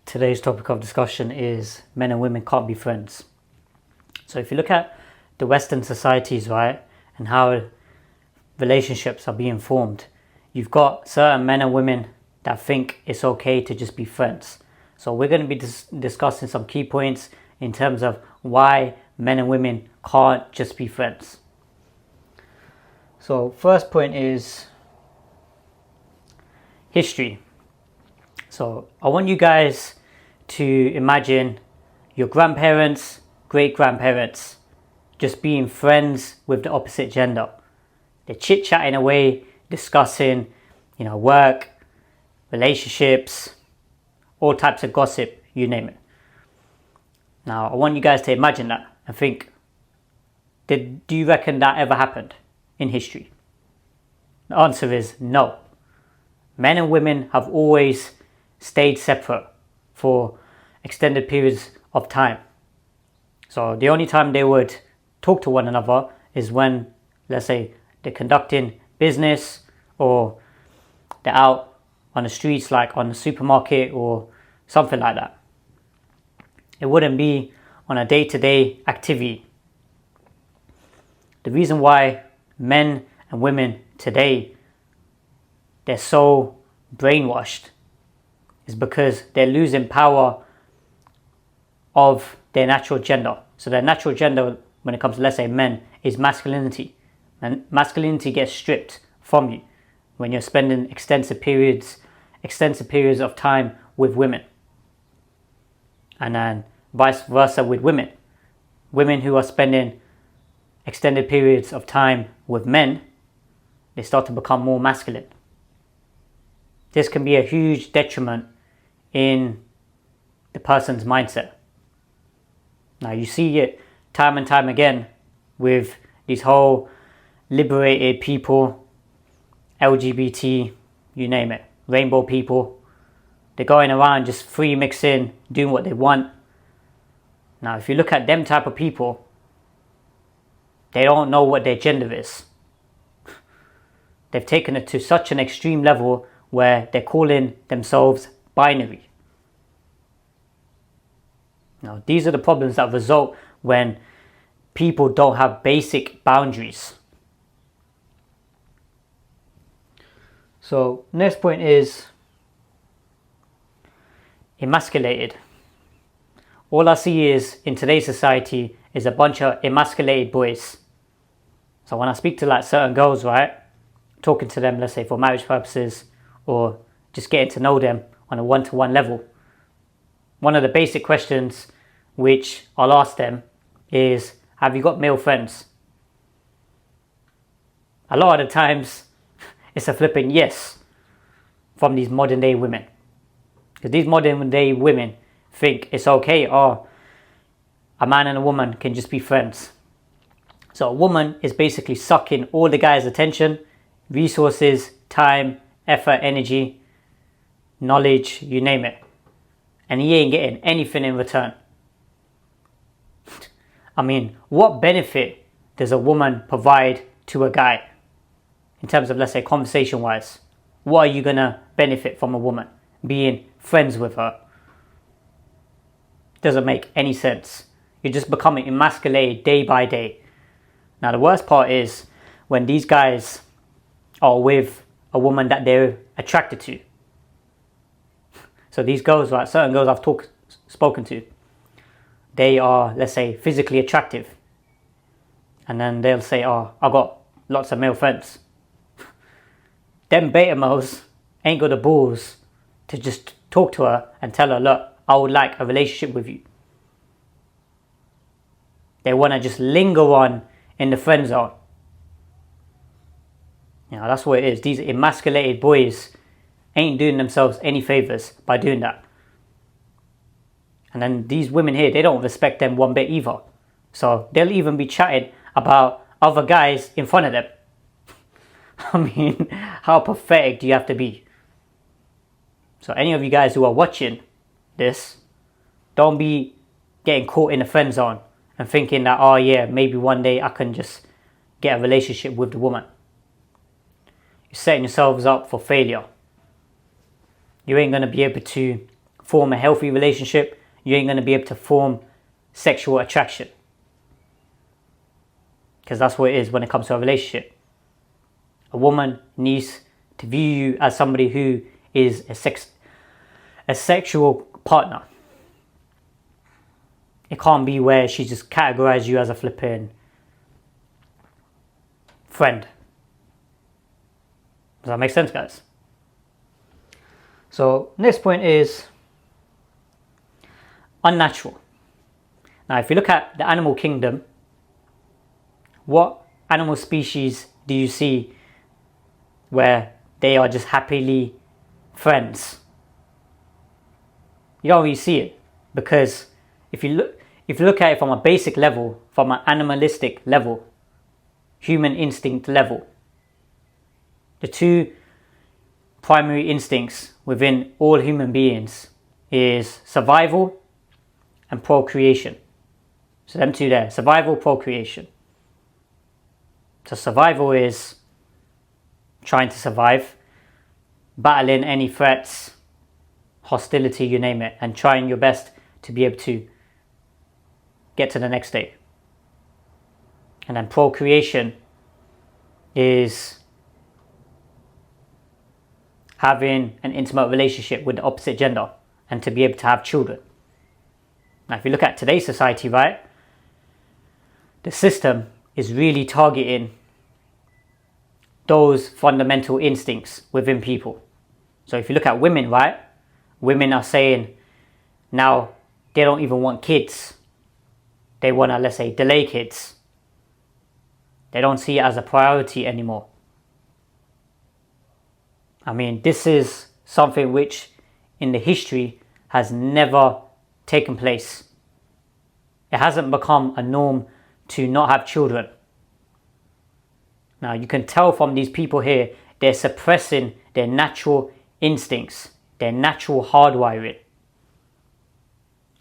Today's topic of discussion is men and women can't be friends. So if you look at the Western societies, right, and how relationships are being formed, you've got certain men and women that think it's okay to just be friends. So we're going to be discussing some key points in terms of why men and women can't just be friends. So first point is history. So I want you guys to imagine your grandparents, great-grandparents just being friends with the opposite gender. They're chit-chatting away, discussing, work, relationships, all types of gossip, you name it. Now, I want you guys to imagine that and think, do you reckon that ever happened in history? The answer is no. Men and women have always stayed separate for extended periods of time. So the only time they would talk to one another is when, let's say, they're conducting business or they're out on the streets, like on the supermarket or something like that. It wouldn't be on a day-to-day activity. The reason why men and women today, they're so brainwashed is because they're losing power of their natural gender. So their natural gender, when it comes to, let's say, men, is masculinity. And masculinity gets stripped from you when you're spending extensive periods of time with women. And then vice versa with women. Women who are spending extended periods of time with men, they start to become more masculine. This can be a huge detriment in the person's mindset. Now you see it time and time again with these whole liberated people, LGBT, you name it, rainbow people. They're going around just free mixing, doing what they want. Now if you look at them type of people, they don't know what their gender is. They've taken it to such an extreme level where they're calling themselves binary. Now, these are the problems that result when people don't have basic boundaries. So, next point is emasculated. All I see is in today's society is a bunch of emasculated boys. So when I speak to certain girls, right, talking to them, let's say for marriage purposes or just getting to know them on a one-to-one level, one of the basic questions which I'll ask them is, have you got male friends? A lot of the times it's a flipping yes from these modern day women. Because these modern day women think it's okay, or a man and a woman can just be friends. So a woman is basically sucking all the guy's attention, resources, time, effort, energy, knowledge, you name it. And he ain't getting anything in return. I mean, what benefit does a woman provide to a guy? In terms of, let's say, conversation-wise. What are you going to benefit from a woman being friends with her? Doesn't make any sense. You're just becoming emasculated day by day. Now, the worst part is when these guys are with a woman that they're attracted to. So these girls, right, certain girls I've spoken to, they are, let's say, physically attractive. And then they'll say, oh, I've got lots of male friends. Them beta males ain't got the balls to just talk to her and tell her, look, I would like a relationship with you. They want to just linger on in the friend zone. That's what it is. These emasculated boys ain't doing themselves any favors by doing that. And then these women here, they don't respect them one bit either. So they'll even be chatting about other guys in front of them. I mean, how pathetic do you have to be? So any of you guys who are watching this, don't be getting caught in the friend zone and thinking that, oh yeah, maybe one day I can just get a relationship with the woman. You're setting yourselves up for failure. You ain't going to be able to form a healthy relationship, you ain't going to be able to form sexual attraction. Because that's what it is when it comes to a relationship. A woman needs to view you as somebody who is a sexual partner. It can't be where she just categorizes you as a flipping friend. Does that make sense, guys? So next point is unnatural. Now, if you look at the animal kingdom, what animal species do you see where they are just happily friends? You don't really see it, because if you look at it from a basic level, from an animalistic level, human instinct level, the two primary instincts within all human beings is survival and procreation. So them two there, survival, procreation. So survival is trying to survive, battling any threats, hostility, you name it, and trying your best to be able to get to the next day. And then procreation is having an intimate relationship with the opposite gender and to be able to have children. Now, if you look at today's society, right, the system is really targeting those fundamental instincts within people. So if you look at women, right, women are saying now they don't even want kids. They want to, let's say, delay kids. They don't see it as a priority anymore. I mean, this is something which in the history has never taken place. It hasn't become a norm to not have children. Now, you can tell from these people here, they're suppressing their natural instincts, their natural hardwiring.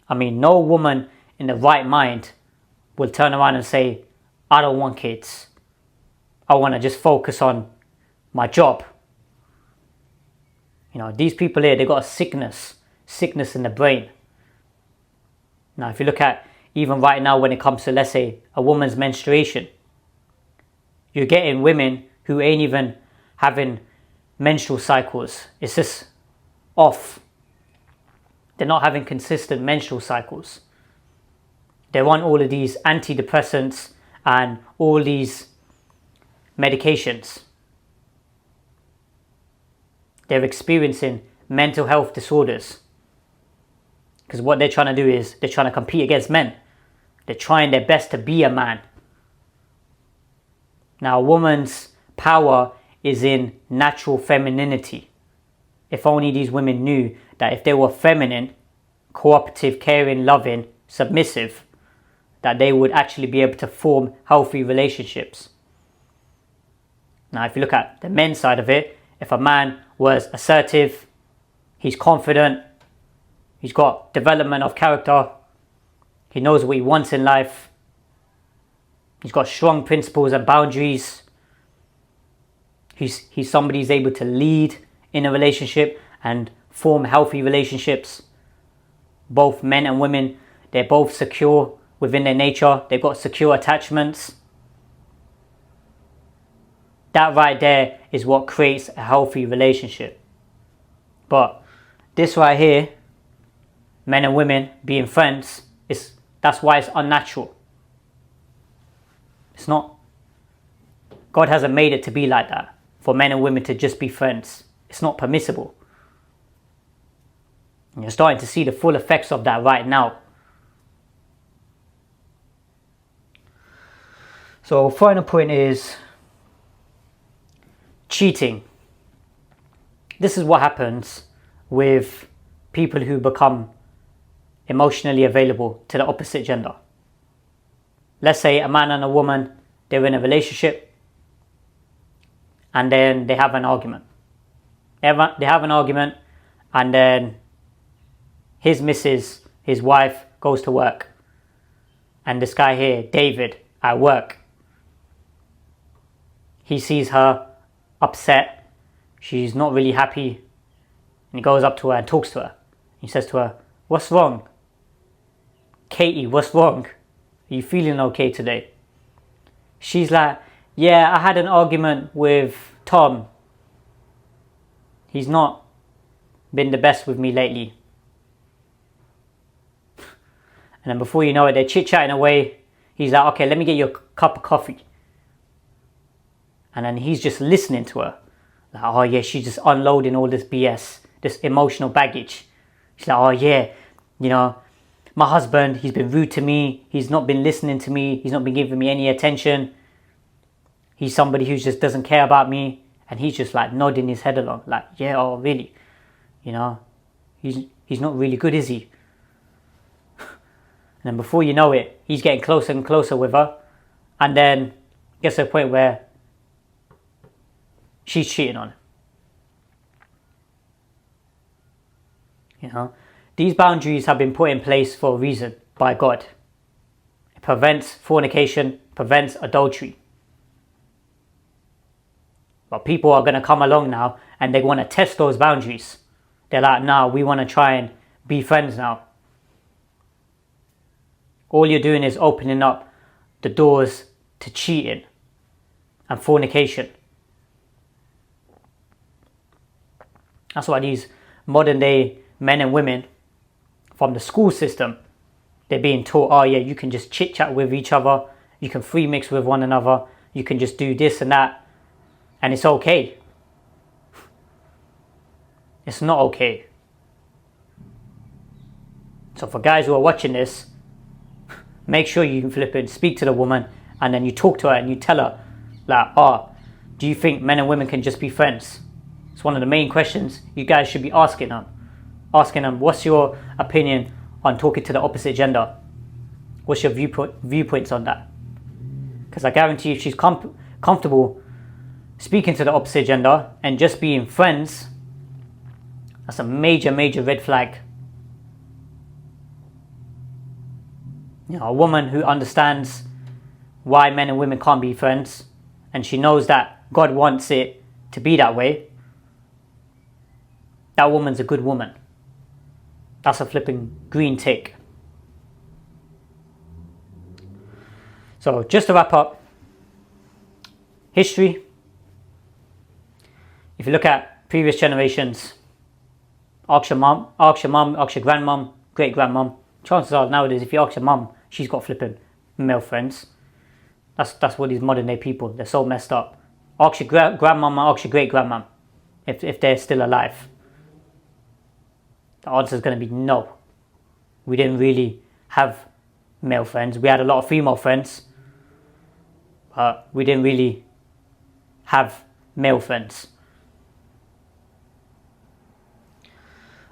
I mean, no woman in the right mind will turn around and say, I don't want kids. I want to just focus on my job. You know, these people here, they've got a sickness in the brain. Now, if you look at even right now when it comes to, let's say, a woman's menstruation, you're getting women who ain't even having menstrual cycles. It's just off. They're not having consistent menstrual cycles. They're on all of these antidepressants and all these medications. They're experiencing mental health disorders. Because what they're trying to do is they're trying to compete against men. They're trying their best to be a man. Now, a woman's power is in natural femininity. If only these women knew that if they were feminine, cooperative, caring, loving, submissive, that they would actually be able to form healthy relationships. Now, if you look at the men's side of it, if a man was assertive, he's confident, he's got development of character, he knows what he wants in life, he's got strong principles and boundaries, he's somebody who's able to lead in a relationship and form healthy relationships. Both men and women, they're both secure within their nature, they've got secure attachments. That right there is what creates a healthy relationship. But this right here, men and women being friends, that's why it's unnatural. It's not. God hasn't made it to be like that, for men and women to just be friends. It's not permissible. And you're starting to see the full effects of that right now. So final point is cheating. This is what happens with people who become emotionally available to the opposite gender. Let's say a man and a woman, they're in a relationship and then they have an argument. They have an argument and then his missus, his wife, goes to work. And this guy here, David, at work, he sees her upset. She's not really happy. And he goes up to her and talks to her. He says to her, "What's wrong? Katie, what's wrong? Are you feeling okay today?" She's like, "Yeah, I had an argument with Tom. He's not been the best with me lately." And then before you know it, they're chit-chatting away. He's like, "Okay, let me get you a cup of coffee." And then he's just listening to her. Like, oh yeah, she's just unloading all this BS, this emotional baggage. She's like, "Oh yeah, you know, my husband, he's been rude to me. He's not been listening to me. He's not been giving me any attention. He's somebody who just doesn't care about me." And he's just like nodding his head along. Like, "Yeah, oh really? You know, he's not really good, is he?" And then before you know it, he's getting closer and closer with her. And then gets to a point where she's cheating on him. You know, these boundaries have been put in place for a reason by God. It prevents fornication, prevents adultery. But people are going to come along now and they want to test those boundaries. They're like, "Nah, we want to try and be friends now." All you're doing is opening up the doors to cheating and fornication. That's why these modern day men and women from the school system, they're being taught, "Oh yeah, you can just chit chat with each other, you can free mix with one another, you can just do this and that, and it's okay." It's not okay. So for guys who are watching this, make sure you flip it, speak to the woman, and then you talk to her and you tell her, like, "Oh, do you think men and women can just be friends?" It's one of the main questions you guys should be asking them. Asking them, "What's your opinion on talking to the opposite gender? What's your viewpoints on that?" Because I guarantee if she's comfortable speaking to the opposite gender and just being friends, that's a major, major red flag. You know, a woman who understands why men and women can't be friends, and she knows that God wants it to be that way, that woman's a good woman. That's a flipping green tick. So just to wrap up, history. If you look at previous generations, ask your mum, ask your grandmum, great grandmum. Chances are nowadays, if you ask your mum, she's got flipping male friends. That's what these modern day people, they're so messed up. Ask your grandmum, ask your great grandmum, if they're still alive. The answer is going to be no. We didn't really have male friends. We had a lot of female friends, but we didn't really have male friends.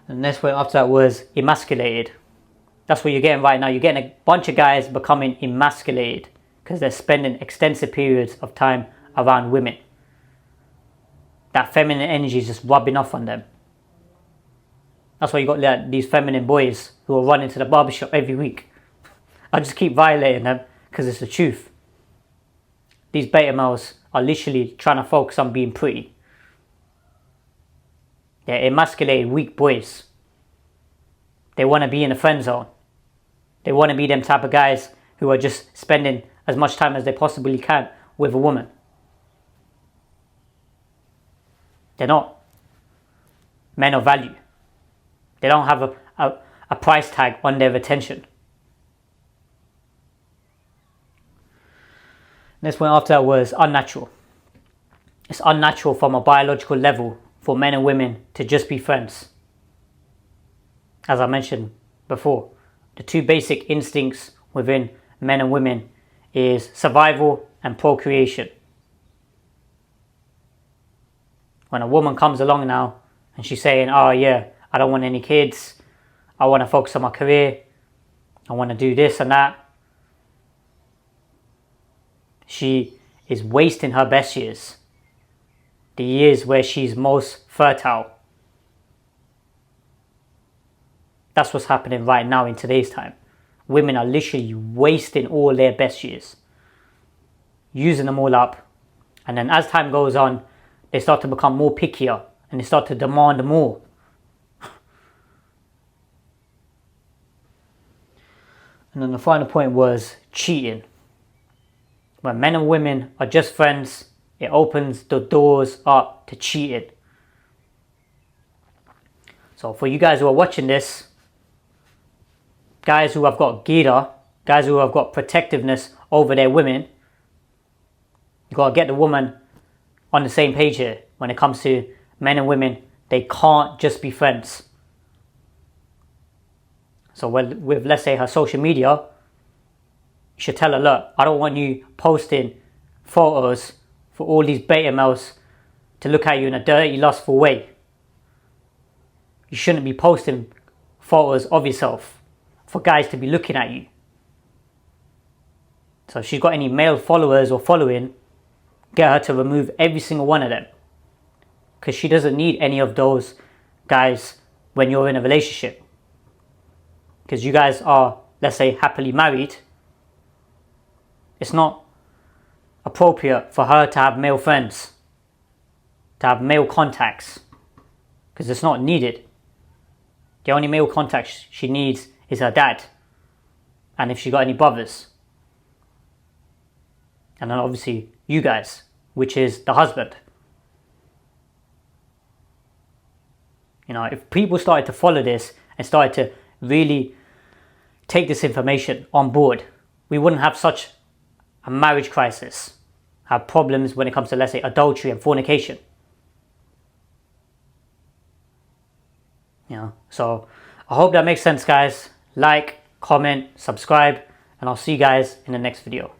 And the next point after that was emasculated. That's what you're getting right now. You're getting a bunch of guys becoming emasculated because they're spending extensive periods of time around women. That feminine energy is just rubbing off on them. That's why you got like, these feminine boys who are running to the barbershop every week. I just keep violating them because it's the truth. These beta males are literally trying to focus on being pretty. They're emasculated, weak boys. They want to be in the friend zone. They want to be them type of guys who are just spending as much time as they possibly can with a woman. They're not men of value. They don't have a price tag on their attention. Next one after that was unnatural. It's unnatural from a biological level for men and women to just be friends. As I mentioned before, the two basic instincts within men and women is survival and procreation. When a woman comes along now and she's saying, "Oh yeah, I don't want any kids, I want to focus on my career, I want to do this and that," she is wasting her best years, the years where she's most fertile. That's what's happening right now in today's time. Women are literally wasting all their best years, using them all up, and then as time goes on, they start to become more pickier and they start to demand more. And then the final point was cheating. When men and women are just friends, it opens the doors up to cheating. So for you guys who are watching this, guys who have got gira, guys who have got protectiveness over their women, you got to get the woman on the same page here. When it comes to men and women, they can't just be friends. So with let's say her social media, you should tell her, look, I don't want you posting photos for all these beta males to look at you in a dirty, lustful way. You shouldn't be posting photos of yourself for guys to be looking at you. So if she's got any male followers or following, get her to remove every single one of them. Because she doesn't need any of those guys when you're in a relationship. Because you guys are, let's say, happily married. It's not appropriate for her to have male friends, to have male contacts, because it's not needed. The only male contacts she needs is her dad, and if she got any brothers. And then obviously you guys, which is the husband. You know, if people started to follow this and started to really take this information on board, we wouldn't have such a marriage crisis, have problems when it comes to, let's say, adultery and fornication. You know, so I hope that makes sense, guys. Like, comment, subscribe, and I'll see you guys in the next video.